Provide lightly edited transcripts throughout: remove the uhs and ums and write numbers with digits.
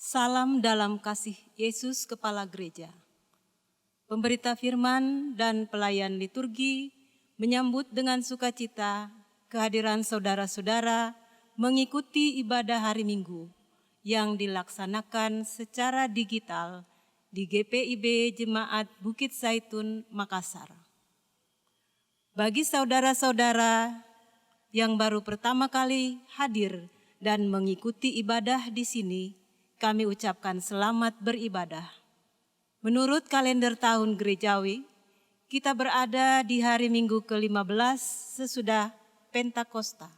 Salam dalam kasih Yesus Kepala Gereja. Pemberita firman dan pelayan liturgi menyambut dengan sukacita kehadiran saudara-saudara mengikuti ibadah hari Minggu yang dilaksanakan secara digital di GPIB Jemaat Bukit Zaitun, Makassar. Bagi saudara-saudara yang baru pertama kali hadir dan mengikuti ibadah di sini, kami ucapkan selamat beribadah. Menurut kalender tahun gerejawi, kita berada di hari Minggu ke-15 sesudah Pentakosta.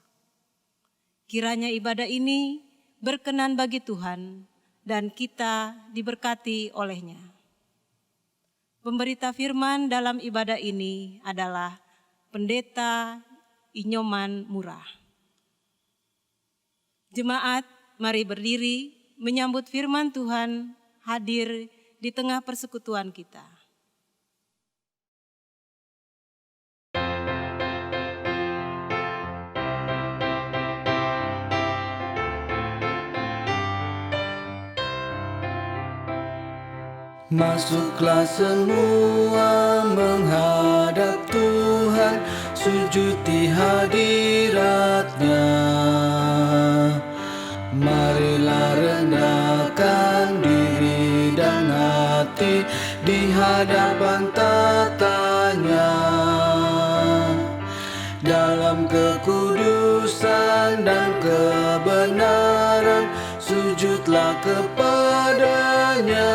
Kiranya ibadah ini berkenan bagi Tuhan dan kita diberkati olehnya. Pemberita firman dalam ibadah ini adalah Pendeta Inyoman Murah. Jemaat, mari berdiri menyambut firman Tuhan hadir di tengah persekutuan kita. Masuklah semua menghadap Tuhan, sujud di hadirat-Nya. Marilah rendahkan diri dan hati di hadapan tata-Nya. Dalam kekudusan dan kebenaran, sujudlah kepada-Nya.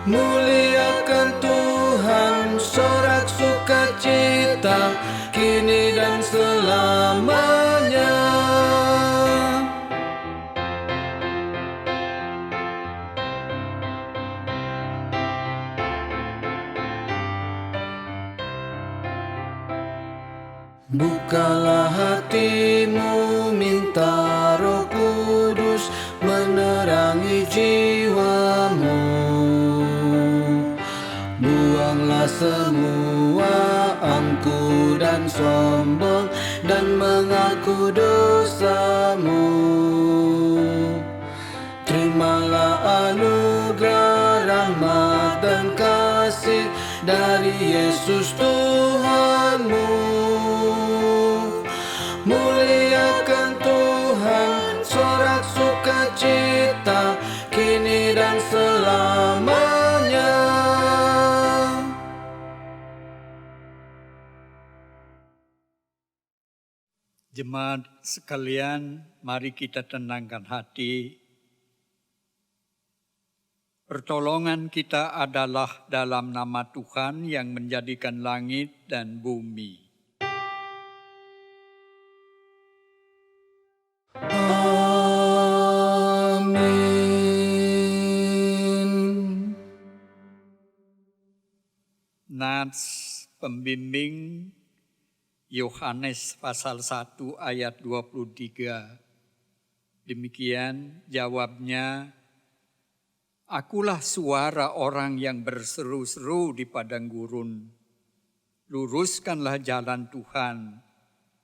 Muliakan Tuhan, sorak sukacita, kini dan selamanya. Bukalah hatimu, minta Roh Kudus menerangi jiwamu. Buanglah semua angku dan sombong dan mengaku dosamu. Terimalah anugerah, rahmat dan kasih dari Yesus Tuhanmu. Muliakan Tuhan, sorak sukacita, kini dan selamanya. Jemaat sekalian, mari kita tenangkan hati. Pertolongan kita adalah dalam nama Tuhan yang menjadikan langit dan bumi. Amin. Nats pembimbing Yohanes pasal 1 ayat 23. Demikian jawabnya, "Akulah suara orang yang berseru-seru di padang gurun. Luruskanlah jalan Tuhan,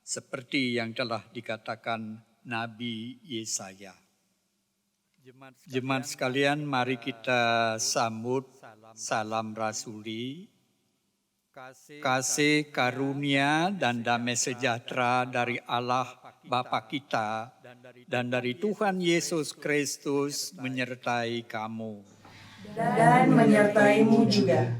seperti yang telah dikatakan Nabi Yesaya." Jemaat sekalian, mari kita sambut salam rasuli. Kasih, karunia, dan damai sejahtera dari Allah Bapa kita dan dari Tuhan Yesus Kristus menyertai kamu. Dan menyertaimu juga.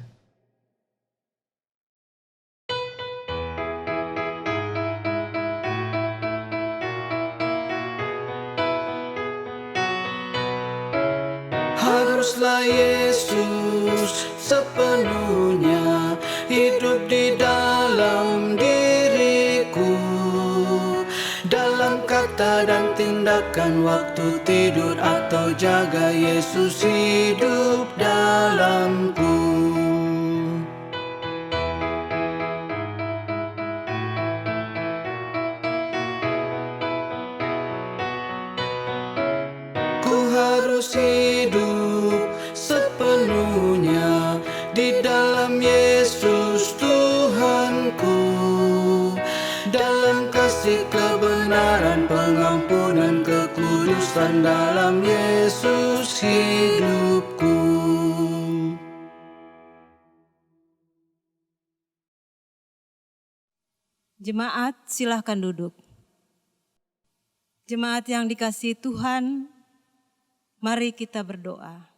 Haruslah Yesus sepenuhnya hidup di dalam diriku, dalam kata dan tindakan, waktu tidur atau jaga, Yesus hidup dalamku. Ku harus hidup sepenuhnya di dalam Yesus Tuhanku, dalam kasih, kebenaran, pengampunan, kekudusan, bosan dalam Yesus hidupku. Jemaat, silahkan duduk. Jemaat yang dikasihi Tuhan, mari kita berdoa.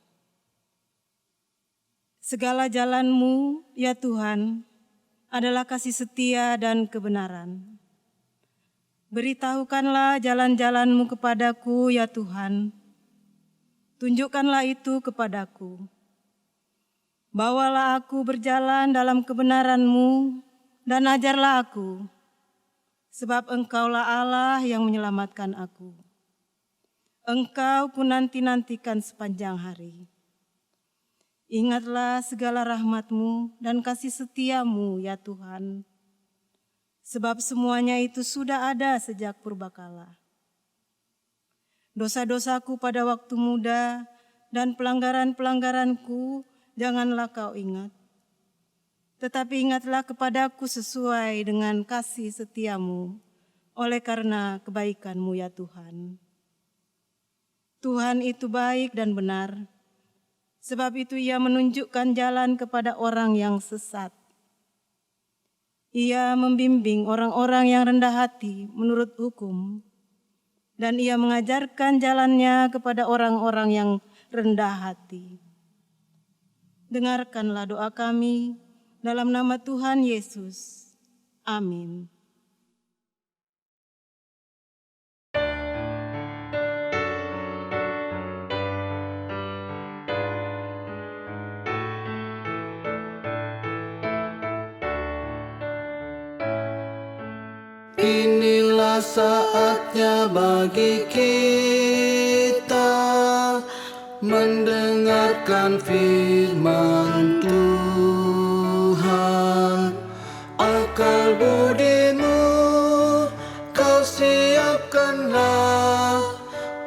Segala jalan-Mu, ya Tuhan, adalah kasih setia dan kebenaran. Beritahukanlah jalan-jalan-Mu kepadaku, ya Tuhan. Tunjukkanlah itu kepadaku. Bawalah aku berjalan dalam kebenaran-Mu dan ajarlah aku, sebab Engkaulah Allah yang menyelamatkan aku. Engkau ku nanti-nantikan sepanjang hari. Ingatlah segala rahmat-Mu dan kasih setia-Mu, ya Tuhan, sebab semuanya itu sudah ada sejak purbakala. Dosa-dosaku pada waktu muda dan pelanggaran-pelanggaranku janganlah Kau ingat. Tetapi ingatlah kepadaku sesuai dengan kasih setia-Mu, oleh karena kebaikan-Mu, ya Tuhan. Tuhan itu baik dan benar, sebab itu Ia menunjukkan jalan kepada orang yang sesat. Ia membimbing orang-orang yang rendah hati menurut hukum, dan Ia mengajarkan jalannya kepada orang-orang yang rendah hati. Dengarkanlah doa kami dalam nama Tuhan Yesus. Amin. Inilah saatnya bagi kita mendengarkan firman Tuhan. Akal budimu kau siapkanlah,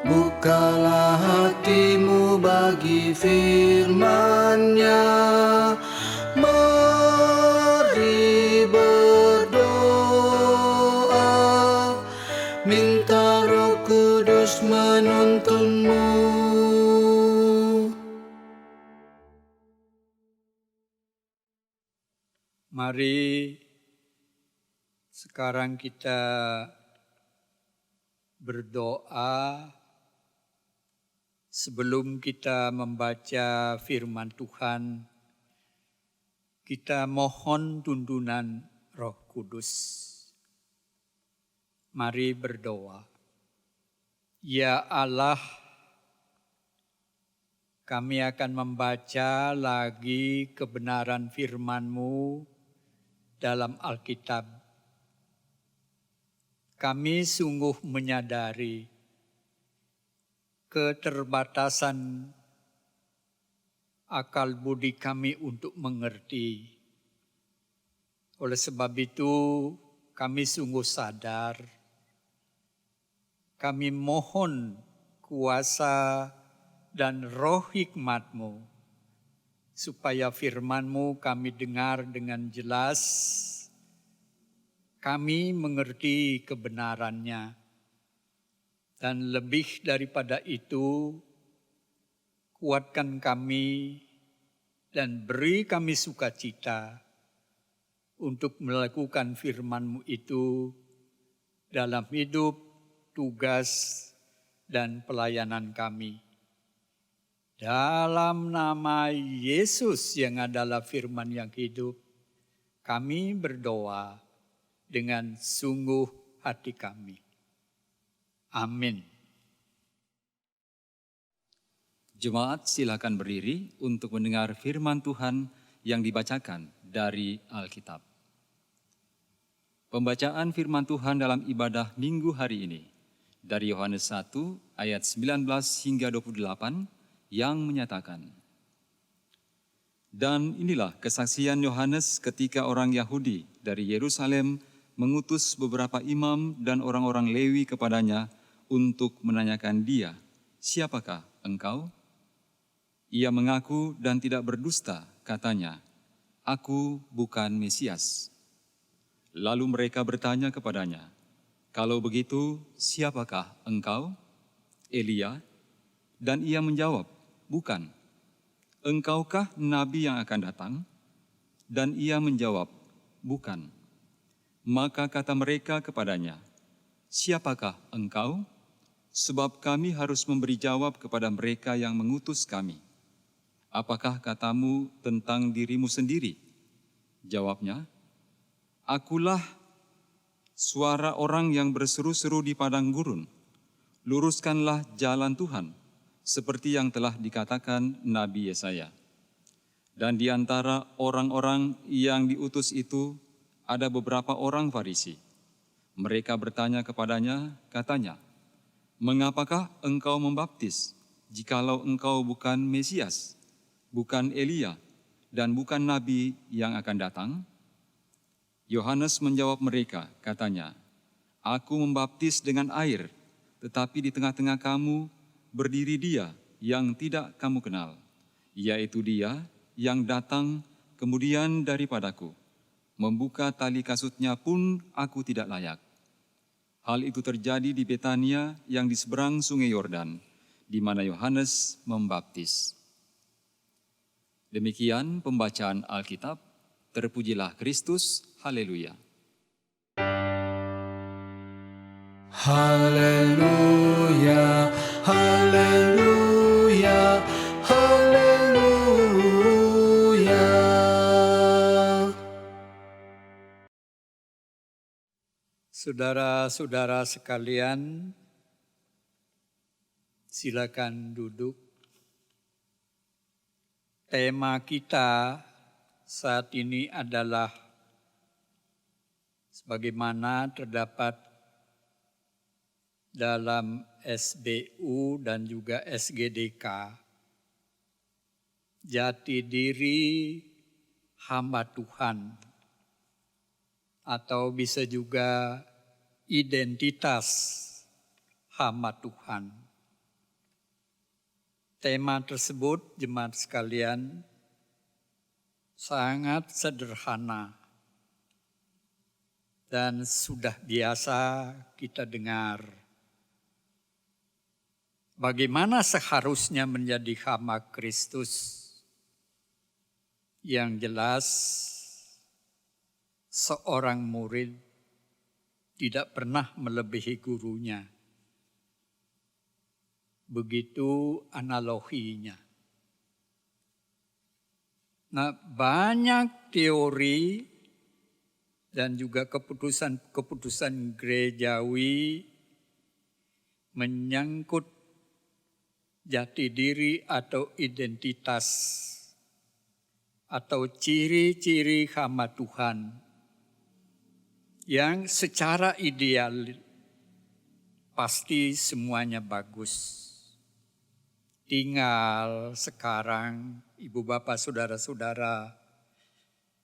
bukalah hatimu bagi firman-Nya. Mari berdoa, minta Roh Kudus menuntunmu. Mari sekarang kita berdoa sebelum kita membaca firman Tuhan. Kita mohon tuntunan Roh Kudus. Mari berdoa. Ya Allah, kami akan membaca lagi kebenaran firman-Mu dalam Alkitab. Kami sungguh menyadari keterbatasan akal budi kami untuk mengerti. Oleh sebab itu, kami sungguh sadar. Kami mohon kuasa dan roh hikmat-Mu, supaya firman-Mu kami dengar dengan jelas, kami mengerti kebenarannya, dan lebih daripada itu, kuatkan kami dan beri kami sukacita untuk melakukan firman-Mu itu dalam hidup, tugas, dan pelayanan kami. Dalam nama Yesus yang adalah firman yang hidup, kami berdoa dengan sungguh hati kami. Amin. Jemaat silakan berdiri untuk mendengar firman Tuhan yang dibacakan dari Alkitab. Pembacaan firman Tuhan dalam ibadah minggu hari ini dari Yohanes 1 ayat 19 hingga 28 yang menyatakan, "Dan inilah kesaksian Yohanes ketika orang Yahudi dari Yerusalem mengutus beberapa imam dan orang-orang Lewi kepadanya untuk menanyakan dia, 'Siapakah engkau?' Ia mengaku dan tidak berdusta, katanya, 'Aku bukan Mesias.' Lalu mereka bertanya kepadanya, 'Kalau begitu, siapakah engkau?' Elia?" Dan ia menjawab, "Bukan." "Engkaukah nabi yang akan datang?" Dan ia menjawab, "Bukan." Maka kata mereka kepadanya, "Siapakah engkau? Sebab kami harus memberi jawab kepada mereka yang mengutus kami. Apakah katamu tentang dirimu sendiri?" Jawabnya, "Akulah suara orang yang berseru-seru di padang gurun. Luruskanlah jalan Tuhan, seperti yang telah dikatakan Nabi Yesaya." Dan di antara orang-orang yang diutus itu ada beberapa orang Farisi. Mereka bertanya kepadanya, katanya, "Mengapakah engkau membaptis, jikalau engkau bukan Mesias, bukan Elia, dan bukan Nabi yang akan datang?" Yohanes menjawab mereka, katanya, "Aku membaptis dengan air, tetapi di tengah-tengah kamu berdiri Dia yang tidak kamu kenal, yaitu Dia yang datang kemudian daripadaku. Membuka tali kasutnya pun aku tidak layak." Hal itu terjadi di Betania yang di seberang sungai Yordan, di mana Yohanes membaptis. Demikian pembacaan Alkitab. Terpujilah Kristus. Haleluya. Haleluya, haleluya, haleluya. Saudara-saudara sekalian, silakan duduk. Tema kita saat ini adalah sebagaimana terdapat dalam SBU dan juga SGDK, jati diri hamba Tuhan, atau bisa juga identitas hamba Tuhan. Tema tersebut, jemaat sekalian, sangat sederhana dan sudah biasa kita dengar. Bagaimana seharusnya menjadi hamba Kristus? Yang jelas, seorang murid tidak pernah melebihi gurunya. Begitu analoginya. Nah, banyak teori dan juga keputusan gerejawi menyangkut jati diri atau identitas atau ciri-ciri hamba Tuhan yang secara ideal pasti semuanya bagus. Tinggal sekarang, ibu bapak saudara-saudara,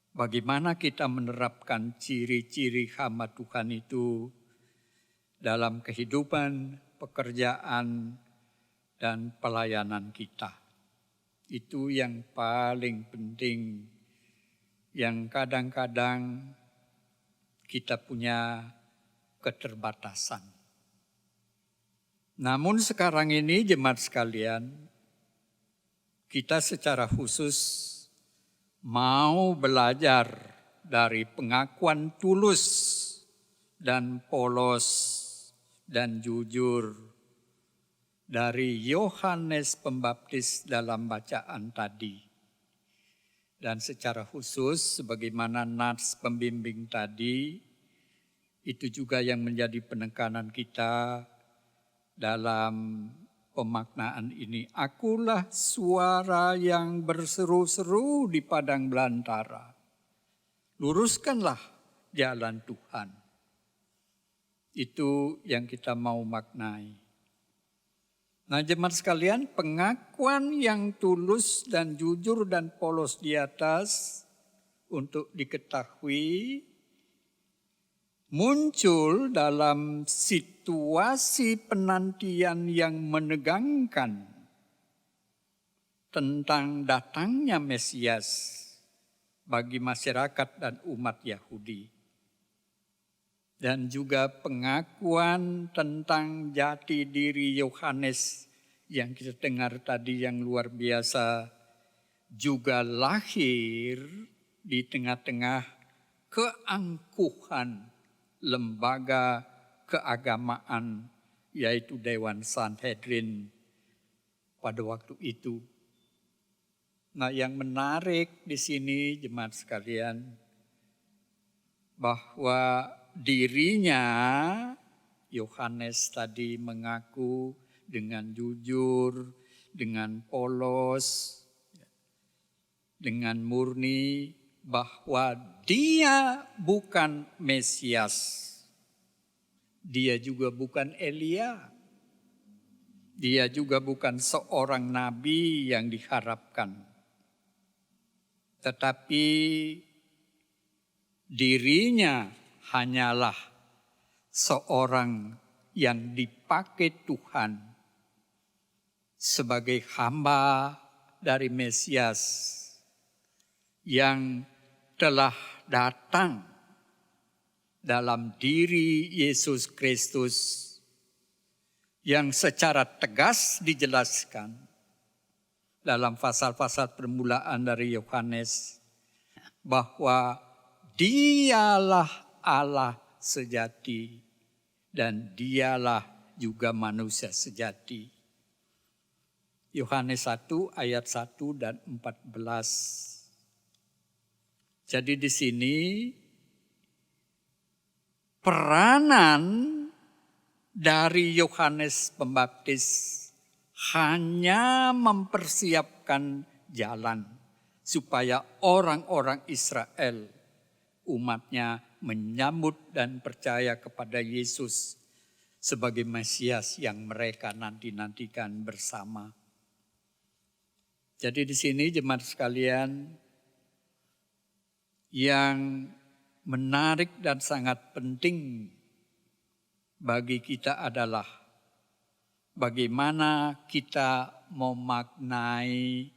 bagaimana kita menerapkan ciri-ciri hamba Tuhan itu dalam kehidupan, pekerjaan, dan pelayanan kita. Itu yang paling penting, yang kadang-kadang kita punya keterbatasan. Namun sekarang ini jemaat sekalian, kita secara khusus mau belajar dari pengakuan tulus dan polos dan jujur dari Yohanes Pembaptis dalam bacaan tadi. Dan secara khusus sebagaimana nats pembimbing tadi, itu juga yang menjadi penekanan kita dalam pemaknaan ini. Akulah suara yang berseru-seru di padang belantara. Luruskanlah jalan Tuhan. Itu yang kita mau maknai. Nah, jemaat sekalian, pengakuan yang tulus dan jujur dan polos di atas untuk diketahui muncul dalam situasi penantian yang menegangkan tentang datangnya Mesias bagi masyarakat dan umat Yahudi. dan juga pengakuan tentang jati diri Yohanes yang kita dengar tadi yang luar biasa, juga lahir di tengah-tengah keangkuhan lembaga keagamaan, yaitu Dewan Sanhedrin pada waktu itu. Nah, yang menarik di sini jemaat sekalian, bahwa dirinya Yohanes tadi mengaku dengan jujur, dengan polos, dengan murni bahwa dia bukan Mesias. Dia juga bukan Elia. Dia juga bukan seorang nabi yang diharapkan. Tetapi dirinya hanyalah seorang yang dipakai Tuhan sebagai hamba dari Mesias yang telah datang dalam diri Yesus Kristus, yang secara tegas dijelaskan dalam pasal-pasal permulaan dari Yohanes bahwa dialah Allah sejati dan dialah juga manusia sejati. Yohanes 1 ayat 1 dan 14. Jadi di sini peranan dari Yohanes Pembaptis hanya mempersiapkan jalan supaya orang-orang Israel, umatnya, menyambut dan percaya kepada Yesus sebagai Mesias yang mereka nanti-nantikan bersama. Jadi di sini jemaat sekalian, yang menarik dan sangat penting bagi kita adalah bagaimana kita memaknai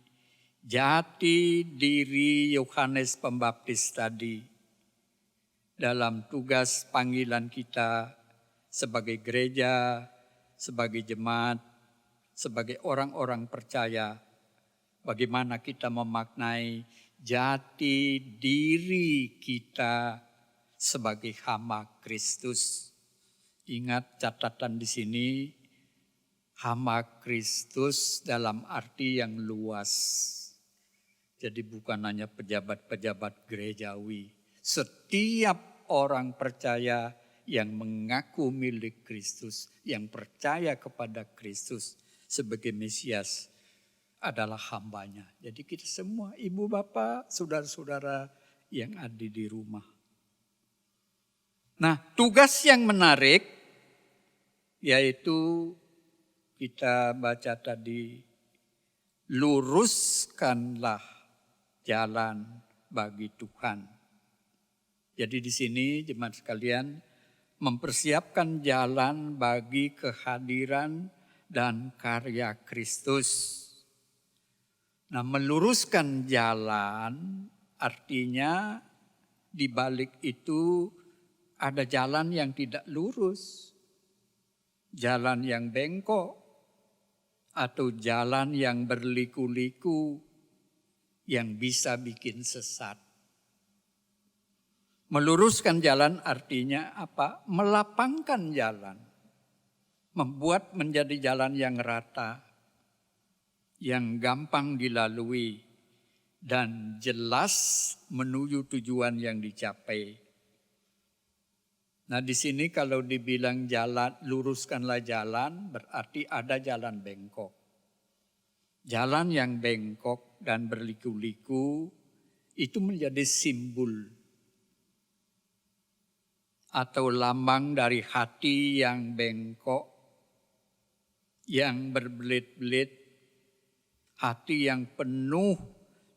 jati diri Yohanes Pembaptis tadi dalam tugas panggilan kita sebagai gereja, sebagai jemaat, sebagai orang-orang percaya. Bagaimana kita memaknai jati diri kita sebagai hamba Kristus. Ingat catatan di sini, hamba Kristus dalam arti yang luas. Jadi bukan hanya pejabat-pejabat gerejawi. Setiap orang percaya yang mengaku milik Kristus, yang percaya kepada Kristus sebagai Mesias, adalah hambanya. Jadi kita semua, ibu bapak, saudara-saudara yang ada di rumah. Nah, tugas yang menarik yaitu kita baca tadi, luruskanlah jalan bagi Tuhan. Jadi di sini jemaat sekalian mempersiapkan jalan bagi kehadiran dan karya Kristus. Nah, meluruskan jalan artinya di balik itu ada jalan yang tidak lurus, jalan yang bengkok, atau jalan yang berliku-liku yang bisa bikin sesat. Meluruskan jalan artinya apa? Melapangkan jalan, membuat menjadi jalan yang rata, yang gampang dilalui dan jelas menuju tujuan yang dicapai. Nah, di sini kalau dibilang jalan, luruskanlah jalan, berarti ada jalan bengkok. Jalan yang bengkok dan berliku-liku itu menjadi simbol atau lambang dari hati yang bengkok, yang berbelit-belit, hati yang penuh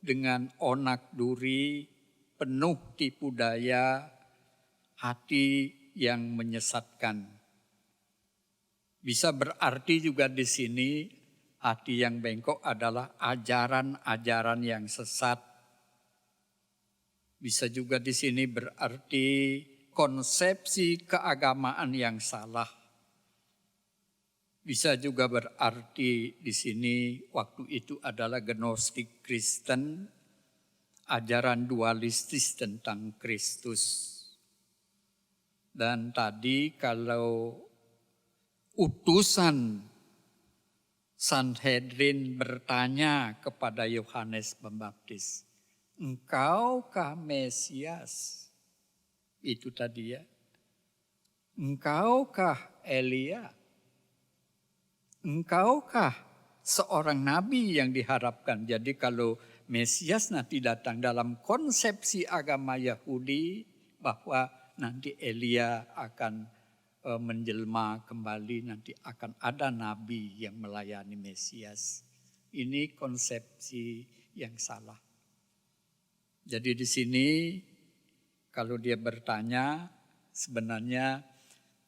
dengan onak duri, penuh tipu daya, hati yang menyesatkan. Bisa berarti juga di sini hati yang bengkok adalah ajaran-ajaran yang sesat. Bisa juga di sini berarti konsepsi keagamaan yang salah. Bisa juga berarti di sini waktu itu adalah gnostik Kristen, ajaran dualistis tentang Kristus. Dan tadi kalau utusan Sanhedrin bertanya kepada Yohanes Pembaptis, "Engkaukah Mesias?" Itu tadi ya. "Engkaukah Elia? Engkaukah seorang nabi yang diharapkan?" Jadi kalau Mesias nanti datang dalam konsepsi agama Yahudi bahwa nanti Elia akan menjelma kembali, nanti akan ada nabi yang melayani Mesias. Ini konsepsi yang salah. Jadi di sini kalau dia bertanya, sebenarnya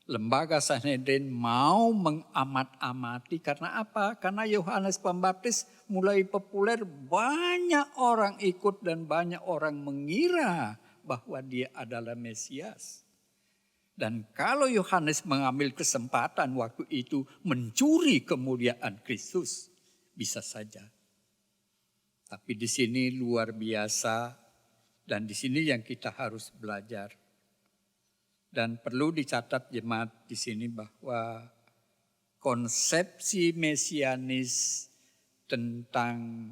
lembaga Sanhedrin mau mengamat-amati karena apa? Karena Yohanes Pembaptis mulai populer, banyak orang ikut dan banyak orang mengira bahwa dia adalah Mesias. Dan kalau Yohanes mengambil kesempatan waktu itu mencuri kemuliaan Kristus, bisa saja. Tapi di sini luar biasa dan di sini yang kita harus belajar. Dan perlu dicatat jemaat di sini bahwa konsepsi mesianis tentang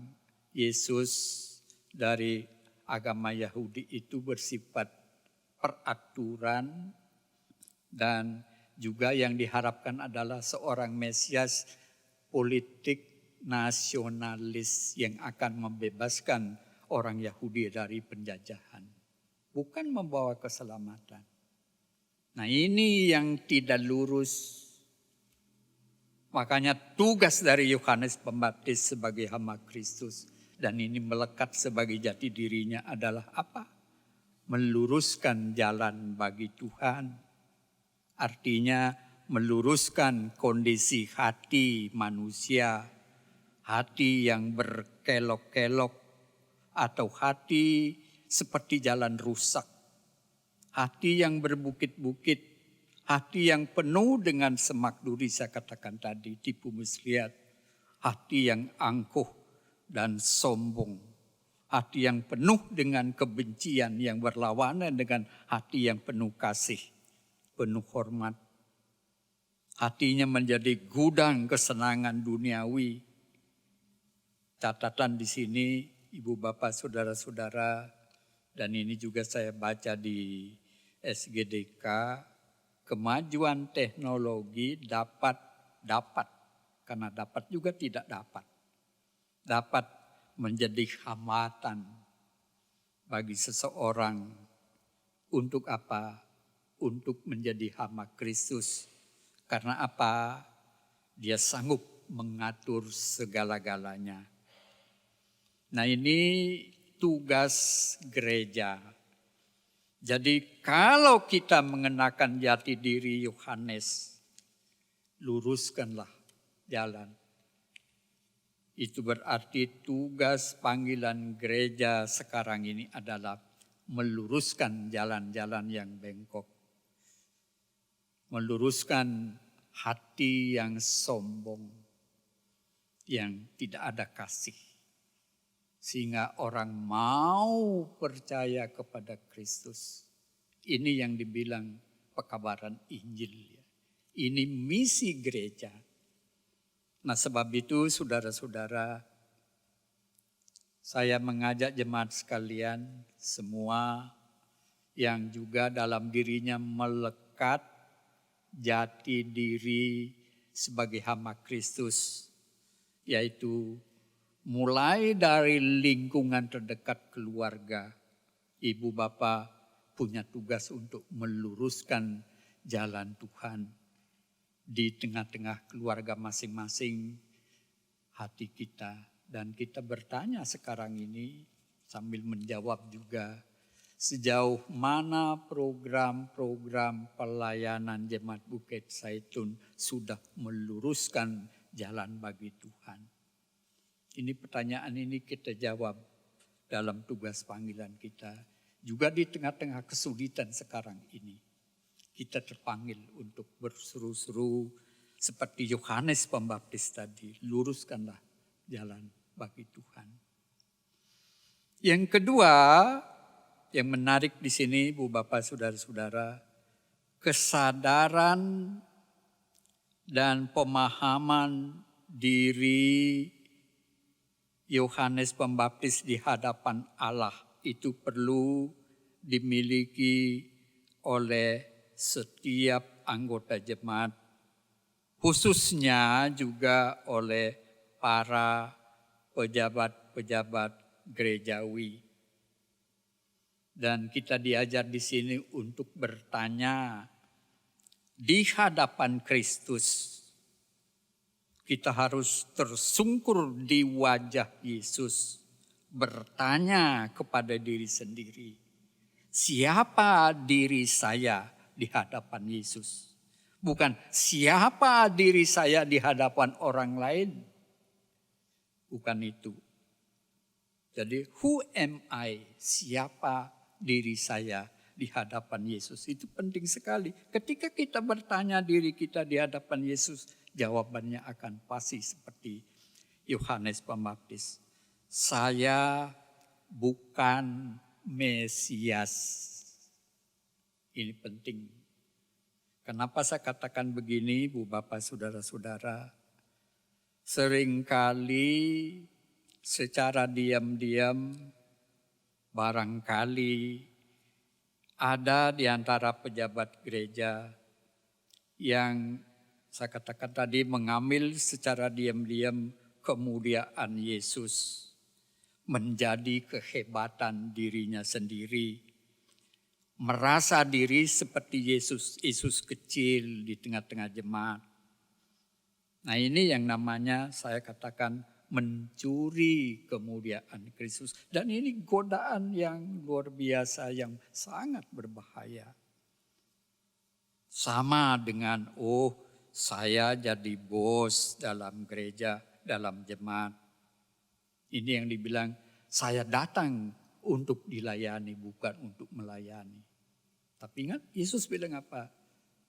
Yesus dari agama Yahudi itu bersifat peraturan dan juga yang diharapkan adalah seorang Mesias politik nasionalis yang akan membebaskan orang Yahudi dari penjajahan. Bukan membawa keselamatan. Nah ini yang tidak lurus. Makanya tugas dari Yohanes Pembaptis sebagai hamba Kristus dan ini melekat sebagai jati dirinya adalah apa? Meluruskan jalan bagi Tuhan. Artinya meluruskan kondisi hati manusia, hati yang berkelok-kelok atau hati seperti jalan rusak. Hati yang berbukit-bukit, hati yang penuh dengan semak duri saya katakan tadi, tipu muslihat. Hati yang angkuh dan sombong. Hati yang penuh dengan kebencian yang berlawanan dengan hati yang penuh kasih, penuh hormat. Hatinya menjadi gudang kesenangan duniawi. Catatan di sini, ibu bapak saudara-saudara, dan ini juga saya baca di SGDK, kemajuan teknologi dapat, karena dapat juga tidak dapat menjadi hambatan bagi seseorang untuk apa? Untuk menjadi hamba Kristus. Karena apa? Dia sanggup mengatur segala-galanya. Nah ini tugas gereja. Jadi kalau kita mengenakan jati diri Yohanes, luruskanlah jalan. Itu berarti tugas panggilan gereja sekarang ini adalah meluruskan jalan-jalan yang bengkok. Meluruskan hati yang sombong, yang tidak ada kasih. Sehingga orang mau percaya kepada Kristus. Ini yang dibilang pekabaran Injil. Ini misi gereja. Nah sebab itu saudara-saudara, saya mengajak jemaat sekalian semua yang juga dalam dirinya melekat jati diri sebagai hamba Kristus. Yaitu mulai dari lingkungan terdekat keluarga, ibu bapak punya tugas untuk meluruskan jalan Tuhan di tengah-tengah keluarga masing-masing hati kita. Dan kita bertanya sekarang ini sambil menjawab juga sejauh mana program-program pelayanan Jemaat Bukit Zaitun sudah meluruskan jalan bagi Tuhan. Ini pertanyaan ini kita jawab dalam tugas panggilan kita. Juga di tengah-tengah kesulitan sekarang ini, kita terpanggil untuk berseru-seru seperti Yohanes Pembaptis tadi. Luruskanlah jalan bagi Tuhan. Yang kedua, yang menarik di sini, Bu Bapak, Saudara-saudara, kesadaran dan pemahaman diri Yohanes Pembaptis di hadapan Allah itu perlu dimiliki oleh setiap anggota jemaat, khususnya juga oleh para pejabat-pejabat gerejawi. Dan kita diajar di sini untuk bertanya di hadapan Kristus. Kita harus tersungkur di wajah Yesus, bertanya kepada diri sendiri, siapa diri saya di hadapan Yesus? Bukan siapa diri saya di hadapan orang lain. Bukan itu. Jadi who am I? Siapa diri saya di hadapan Yesus? Itu penting sekali. Ketika kita bertanya diri kita di hadapan Yesus, jawabannya akan pasti seperti Yohanes Pembaptis. Saya bukan Mesias. Ini penting. Kenapa saya katakan begini, Bu Bapak, Saudara-saudara? Seringkali secara diam-diam barangkali ada di antara pejabat gereja yang saya katakan tadi mengambil secara diam-diam kemuliaan Yesus menjadi kehebatan dirinya sendiri. Merasa diri seperti Yesus kecil di tengah-tengah jemaat. Nah, ini yang namanya saya katakan mencuri kemuliaan Kristus. Dan ini godaan yang luar biasa, yang sangat berbahaya. Sama dengan, saya jadi bos dalam gereja, dalam jemaat. Ini yang dibilang, saya datang untuk dilayani, bukan untuk melayani. Tapi ingat, Yesus bilang apa?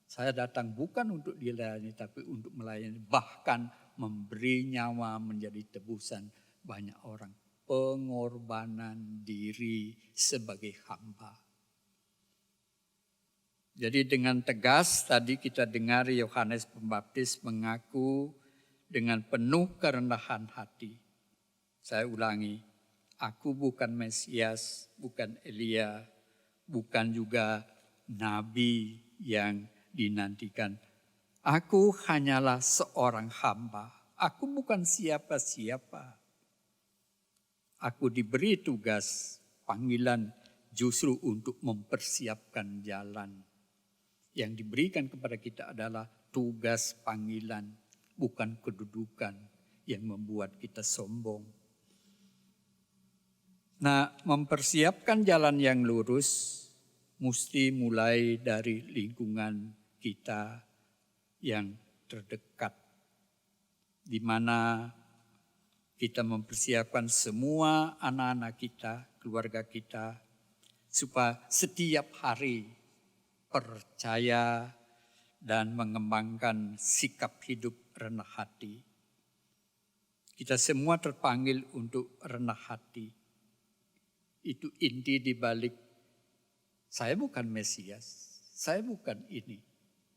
Saya datang bukan untuk dilayani, tapi untuk melayani. Bahkan memberi nyawa menjadi tebusan banyak orang. Pengorbanan diri sebagai hamba. Jadi dengan tegas tadi kita dengar Yohanes Pembaptis mengaku dengan penuh kerendahan hati. Saya ulangi, aku bukan Mesias, bukan Elia, bukan juga nabi yang dinantikan. Aku hanyalah seorang hamba. Aku bukan siapa-siapa. Aku diberi tugas, panggilan justru untuk mempersiapkan jalan. Yang diberikan kepada kita adalah tugas panggilan, bukan kedudukan yang membuat kita sombong. Nah, mempersiapkan jalan yang lurus mesti mulai dari lingkungan kita yang terdekat, di mana kita mempersiapkan semua anak-anak kita, keluarga kita, supaya setiap hari percaya dan mengembangkan sikap hidup rendah hati. Kita semua terpanggil untuk rendah hati. Itu inti di balik saya bukan Mesias, saya bukan ini.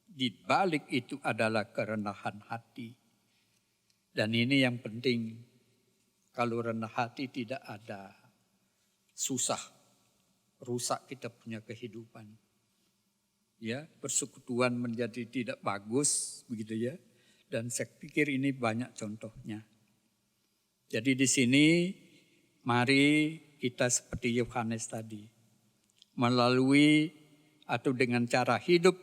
Di balik itu adalah kerendahan hati. Dan ini yang penting, kalau rendah hati tidak ada, susah, rusak kita punya kehidupan. Ya, persekutuan menjadi tidak bagus, begitu ya. Dan saya pikir ini banyak contohnya. Jadi di sini mari kita seperti Yohanes tadi, melalui atau dengan cara hidup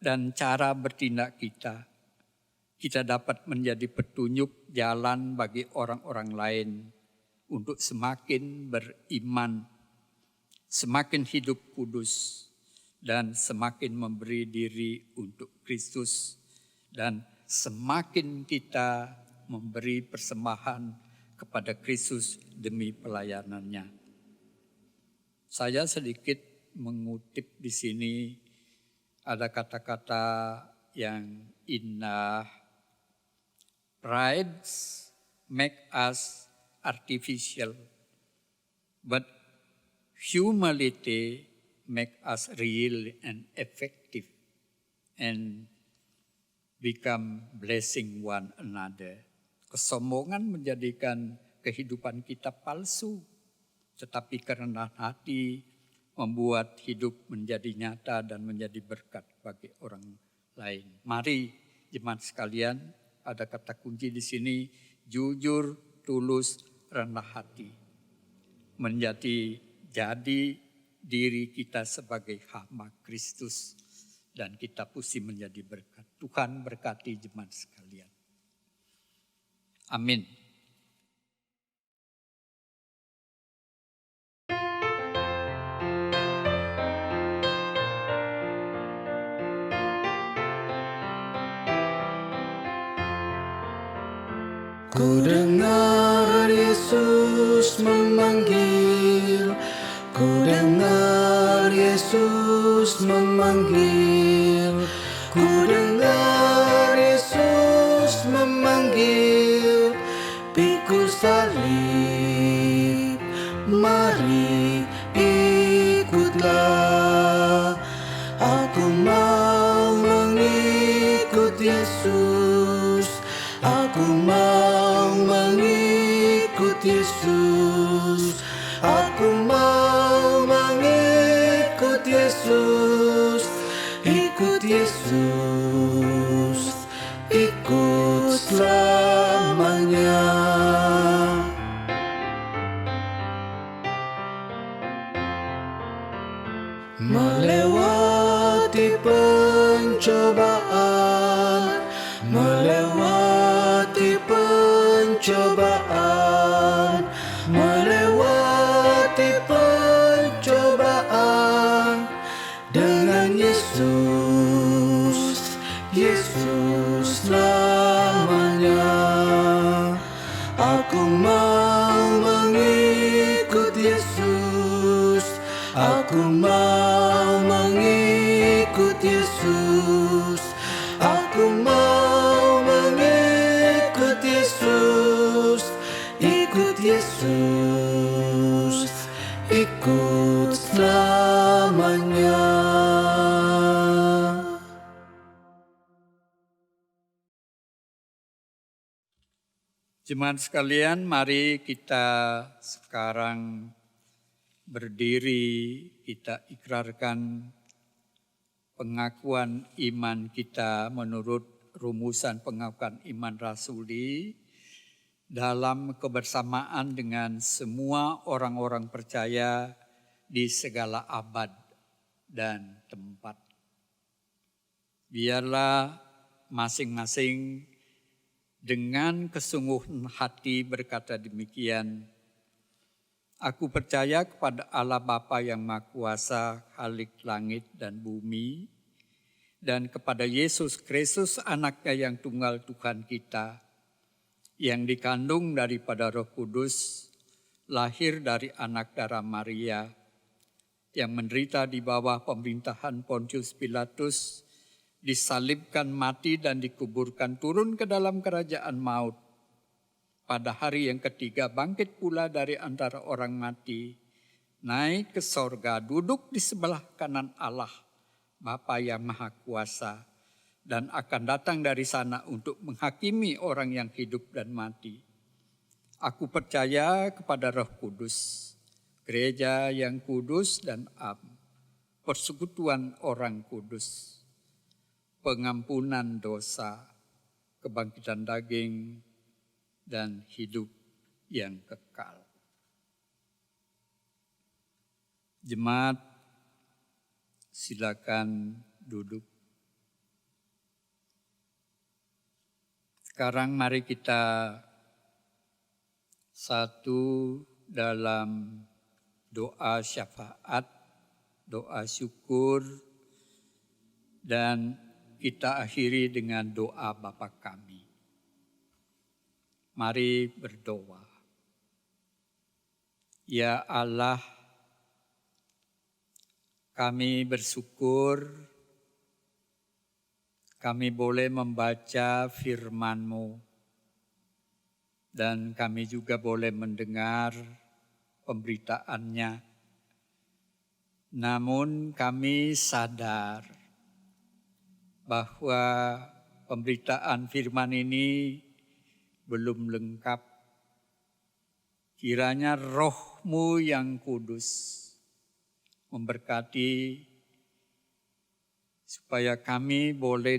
dan cara bertindak kita dapat menjadi petunjuk jalan bagi orang-orang lain untuk semakin beriman, semakin hidup kudus, dan semakin memberi diri untuk Kristus, dan semakin kita memberi persembahan kepada Kristus demi pelayanannya. Saya sedikit mengutip di sini, ada kata-kata yang indah. Pride make us artificial, but humility make us real and effective and become blessing one another. Kesombongan menjadikan kehidupan kita palsu, tetapi kerendahan hati membuat hidup menjadi nyata dan menjadi berkat bagi orang lain. Mari jemaat sekalian, ada kata kunci di sini, jujur, tulus, rendah hati. Jadi diri kita sebagai hamba Kristus dan kita pasti menjadi berkat. Tuhan berkati jemaat sekalian. Amin. Ku dengar Yesus memanggil, ku dengar Yesus memanggil, ku dengar Yesus memanggil, pikul salib, mari ikutlah, aku mau mengikut Yesus, aku mau mengikut Yesus, aku mau mengikut Yesus, ikut Yesus, ikut selamanya. Melewati pencobaan, melewati pencobaan, melewati pencobaan dengan Yesus, Yesus selamanya. Aku mau mengikut Yesus, aku mau mengikut Yesus, aku mau mengikut Yesus, ikut Yesus, ikut selamanya. Jemaat sekalian, mari kita sekarang berdiri, kita ikrarkan pengakuan iman kita menurut rumusan pengakuan iman rasuli dalam kebersamaan dengan semua orang-orang percaya di segala abad dan tempat. Biarlah masing-masing dengan kesungguhan hati berkata demikian, aku percaya kepada Allah Bapa yang Maha Kuasa, Khalik langit dan bumi, dan kepada Yesus Kristus anaknya yang tunggal Tuhan kita, yang dikandung daripada Roh Kudus, lahir dari anak darah Maria, yang menderita di bawah pemerintahan Pontius Pilatus, disalibkan, mati dan dikuburkan, turun ke dalam kerajaan maut. Pada hari yang ketiga bangkit pula dari antara orang mati, naik ke sorga, duduk di sebelah kanan Allah, Bapa yang Maha Kuasa, dan akan datang dari sana untuk menghakimi orang yang hidup dan mati. Aku percaya kepada Roh Kudus, gereja yang kudus dan am, persekutuan orang kudus, pengampunan dosa, kebangkitan daging, dan hidup yang kekal. Jemaat, silakan duduk. Sekarang mari kita satu dalam doa syafaat, doa syukur, dan kita akhiri dengan doa Bapa kami. Mari berdoa. Ya Allah, Kami bersyukur kami boleh membaca firman-Mu dan kami juga boleh mendengar pemberitaannya. Namun kami sadar bahwa pemberitaan firman ini belum lengkap. Kiranya Roh-Mu yang kudus memberkati supaya kami boleh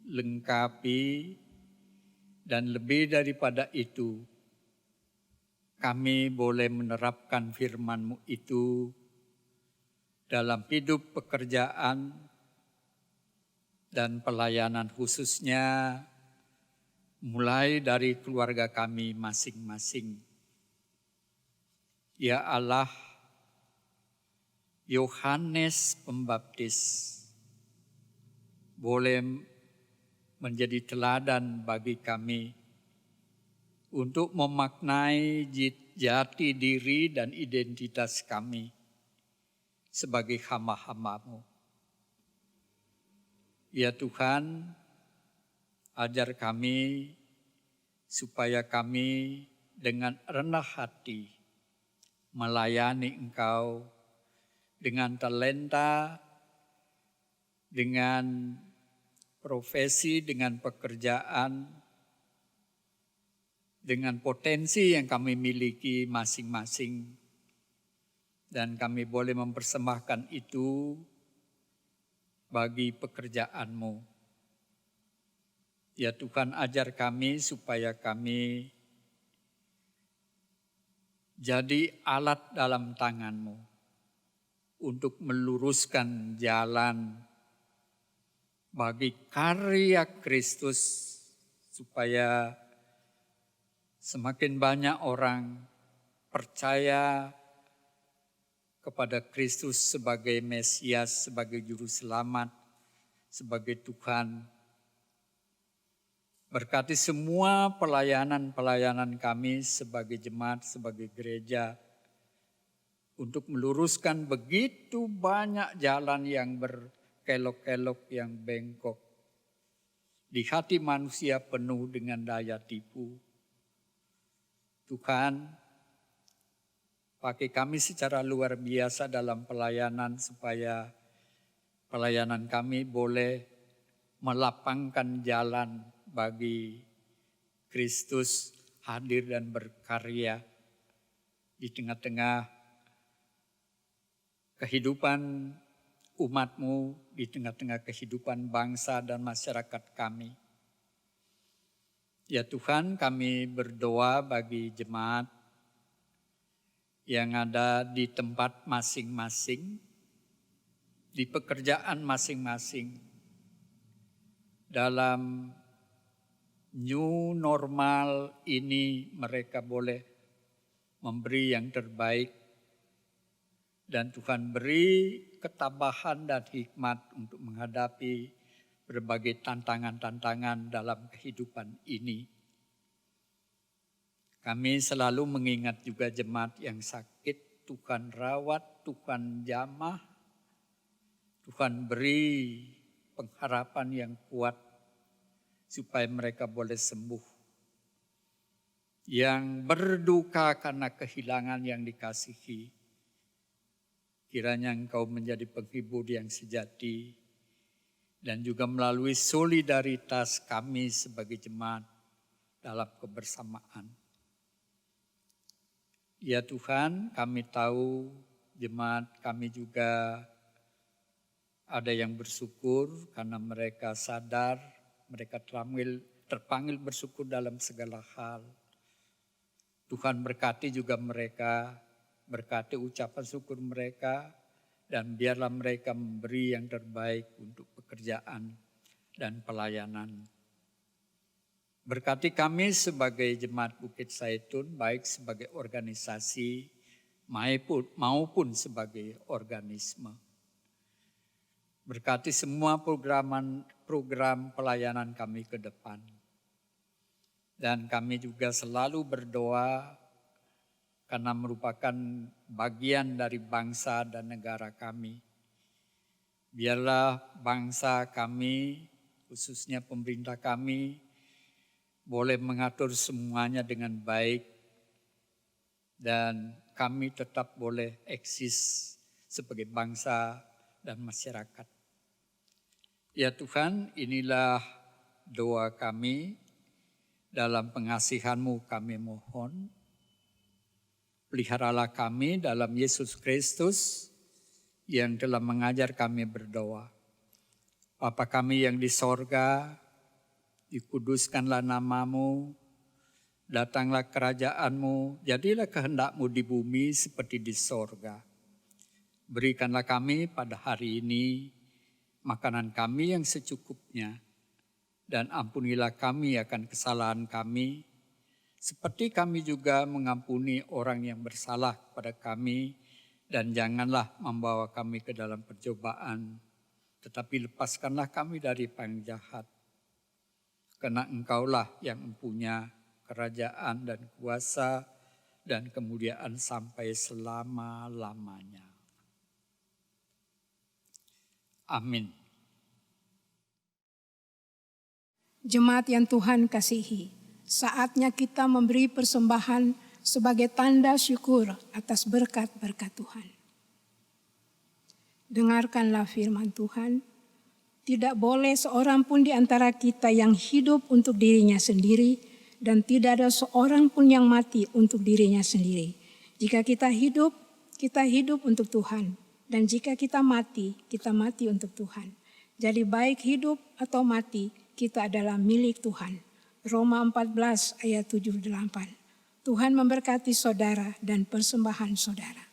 dilengkapi dan lebih daripada itu, kami boleh menerapkan firman-Mu itu dalam hidup pekerjaan dan pelayanan khususnya mulai dari keluarga kami masing-masing. Ya Allah, Yohanes Pembaptis boleh menjadi teladan bagi kami untuk memaknai jati diri dan identitas kami sebagai hamba-hamba-Mu. Ya Tuhan, ajar kami supaya kami dengan rendah hati melayani Engkau dengan talenta, dengan profesi, dengan pekerjaan, dengan potensi yang kami miliki masing-masing. Dan kami boleh mempersembahkan itu bagi pekerjaan-Mu. Ya Tuhan, ajar kami supaya kami jadi alat dalam tangan-Mu untuk meluruskan jalan bagi karya Kristus supaya semakin banyak orang percaya kepada Kristus sebagai Mesias, sebagai Juru Selamat, sebagai Tuhan. Berkati semua pelayanan-pelayanan kami sebagai jemaat, sebagai gereja, untuk meluruskan begitu banyak jalan yang berkelok-kelok, yang bengkok. Di hati manusia penuh dengan daya tipu. Tuhan, pakai kami secara luar biasa dalam pelayanan supaya pelayanan kami boleh melapangkan jalan bagi Kristus hadir dan berkarya di tengah-tengah kehidupan umat-Mu, di tengah-tengah kehidupan bangsa dan masyarakat kami. Ya Tuhan, kami berdoa bagi jemaat yang ada di tempat masing-masing, di pekerjaan masing-masing, dalam new normal ini mereka boleh memberi yang terbaik. Dan Tuhan beri ketabahan dan hikmat untuk menghadapi berbagai tantangan-tantangan dalam kehidupan ini. Kami selalu mengingat juga jemaat yang sakit, Tuhan rawat, Tuhan jamah, Tuhan beri pengharapan yang kuat supaya mereka boleh sembuh. Yang berduka karena kehilangan yang dikasihi, kiranya Engkau menjadi penghibur yang sejati dan juga melalui solidaritas kami sebagai jemaat dalam kebersamaan. Ya Tuhan, kami tahu jemaat kami juga ada yang bersyukur karena mereka sadar, mereka terpanggil bersyukur dalam segala hal. Tuhan berkati juga mereka, berkati ucapan syukur mereka, dan biarlah mereka memberi yang terbaik untuk pekerjaan dan pelayanan. Berkati kami sebagai Jemaat Bukit Zaitun, baik sebagai organisasi maupun sebagai organisme. Berkati semua program pelayanan kami ke depan. Dan kami juga selalu berdoa karena merupakan bagian dari bangsa dan negara kami. Biarlah bangsa kami, khususnya pemerintah kami, boleh mengatur semuanya dengan baik dan kami tetap boleh eksis sebagai bangsa dan masyarakat. Ya Tuhan, inilah doa kami, dalam pengasihan-Mu kami mohon. Peliharalah kami dalam Yesus Kristus yang telah mengajar kami berdoa. Bapa kami yang di sorga, dikuduskanlah nama-Mu, datanglah kerajaan-Mu, jadilah kehendak-Mu di bumi seperti di sorga. Berikanlah kami pada hari ini makanan kami yang secukupnya, dan ampunilah kami akan kesalahan kami, seperti kami juga mengampuni orang yang bersalah kepada kami, dan janganlah membawa kami ke dalam percobaan, tetapi lepaskanlah kami dari yang jahat. Karena Engkaulah yang mempunyai kerajaan dan kuasa dan kemuliaan sampai selama-lamanya. Amin. Jemaat yang Tuhan kasihi, saatnya kita memberi persembahan sebagai tanda syukur atas berkat-berkat Tuhan. Dengarkanlah firman Tuhan, tidak boleh seorang pun di antara kita yang hidup untuk dirinya sendiri, dan tidak ada seorang pun yang mati untuk dirinya sendiri. Jika kita hidup untuk Tuhan, dan jika kita mati untuk Tuhan. Jadi baik hidup atau mati, kita adalah milik Tuhan. Roma 14 ayat 7-8. Tuhan memberkati saudara dan persembahan saudara.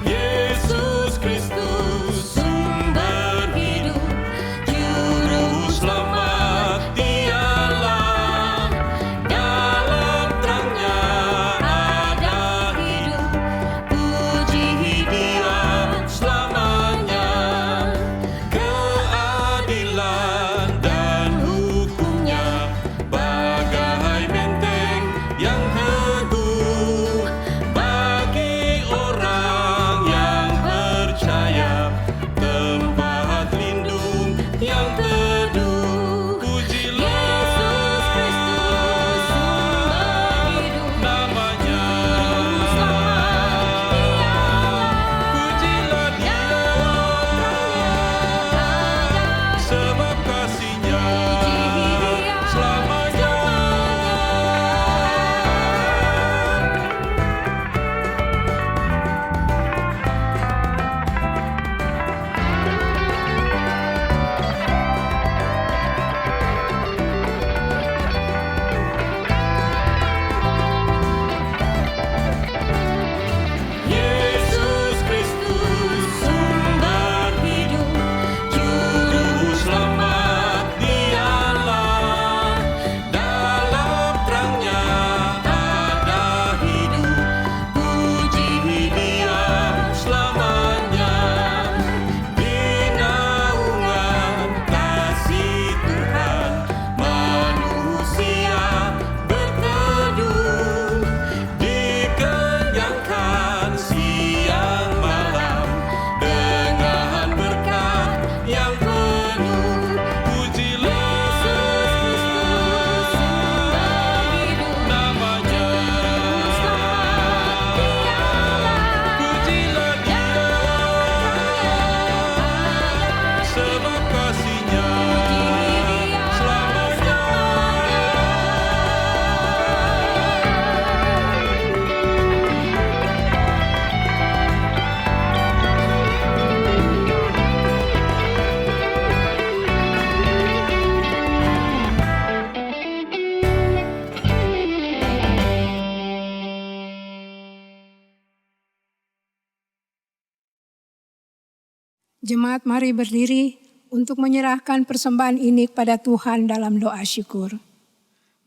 Yesus Kristus sumber hidup, juru selamat Dialah, dalam terangnya ada hidup, puji Dia selamanya. Keadilan dan hukumnya bagai benteng yang teguh bagi orang yang percaya, tempat lindung yang teduh. Pujilah Yesus Kristus sumber hidup, namanya pujilah Dia, sebab kasih-Nya selamanya. Yesus Kristus sumber hidup, juru selamat Dialah, dalam terangnya ada hidup, puji Dia selamanya. Di naungan kasih Tuhan, manusia berteduh, dikenyangkan siang malam dengan berkat yang penuh. Pujilah Yesus sumber hidup, namanya pujilah Dia, sebab kasih-Nya selamanya. Jemaat mari berdiri untuk menyerahkan persembahan ini kepada Tuhan dalam doa syukur.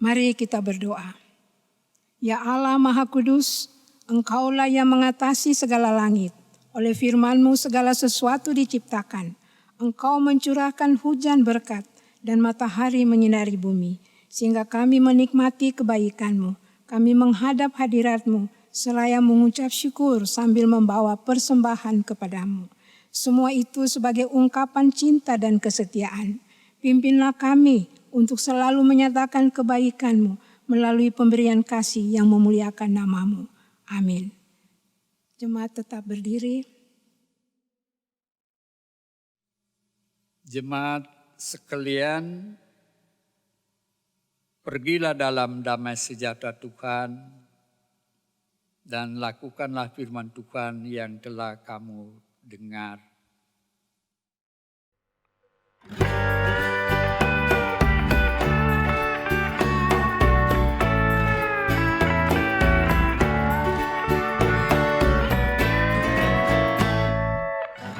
Mari kita berdoa. Ya Allah Maha Kudus, Engkaulah yang mengatasi segala langit. Oleh firman-Mu segala sesuatu diciptakan. Engkau mencurahkan hujan berkat dan matahari menyinari bumi. Sehingga kami menikmati kebaikan-Mu. Kami menghadap hadirat-Mu seraya mengucap syukur sambil membawa persembahan kepada-Mu. Semua itu sebagai ungkapan cinta dan kesetiaan. Pimpinlah kami untuk selalu menyatakan kebaikan-Mu melalui pemberian kasih yang memuliakan nama-Mu. Amin. Jemaat tetap berdiri. Jemaat sekalian, pergilah dalam damai sejahtera Tuhan dan lakukanlah firman Tuhan yang telah kamu dengar.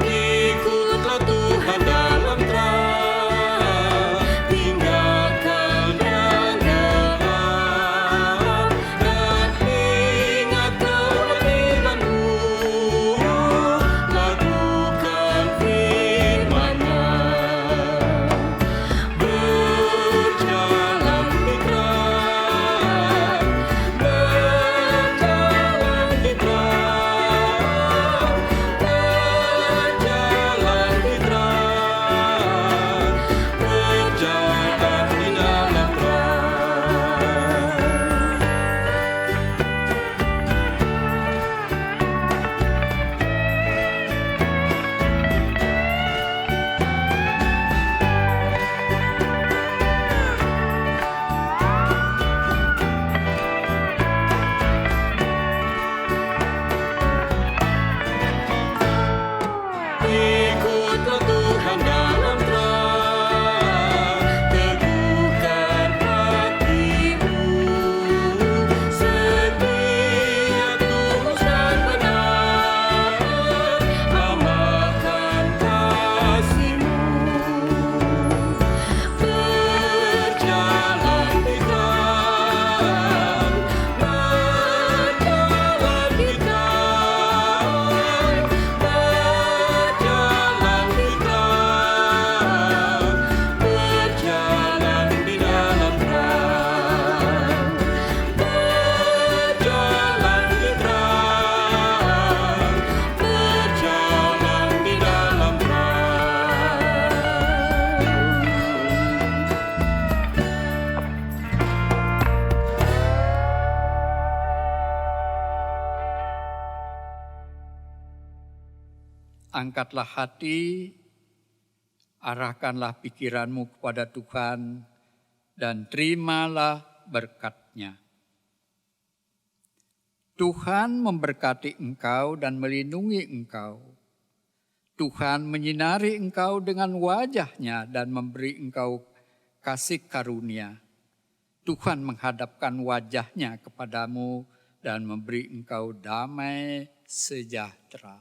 Ikutlah Tuhan dalam terang, tinggalkan yang gelap, dan ingat kewajibanmu, lakukan firman-Nya. Berjalan di terang, berjalan di terang, berjalan di terang, berjalan di dalam Ikutlah Tuhan dalam terang, teguhkan hatimu, setia, tulus dan benar, amalkan kasih-Mu. Berjalan di terang, berjalan di terang, berjalan di terang, berjalan di dalam terang, berjalan di terang, berjalan di dalam Angkatlah hati, arahkanlah pikiranmu kepada Tuhan, dan terimalah berkat-Nya. Tuhan memberkati engkau dan melindungi engkau. Tuhan menyinari engkau dengan wajah-Nya dan memberi engkau kasih karunia. Tuhan menghadapkan wajah-Nya kepadamu dan memberi engkau damai sejahtera.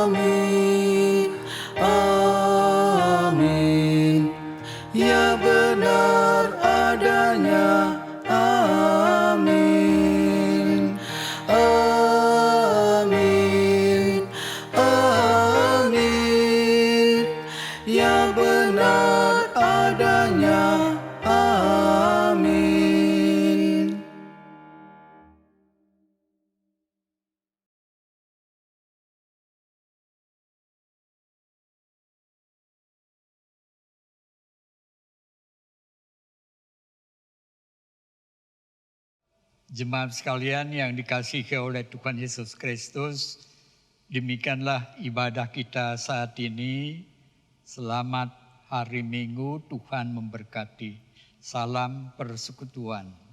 Amin, amin, ya benar adanya. Amin, amin, amin, ya benar adanya. Amin. Jemaat sekalian yang dikasihi oleh Tuhan Yesus Kristus, demikianlah ibadah kita saat ini. Selamat hari Minggu, Tuhan memberkati. Salam persekutuan.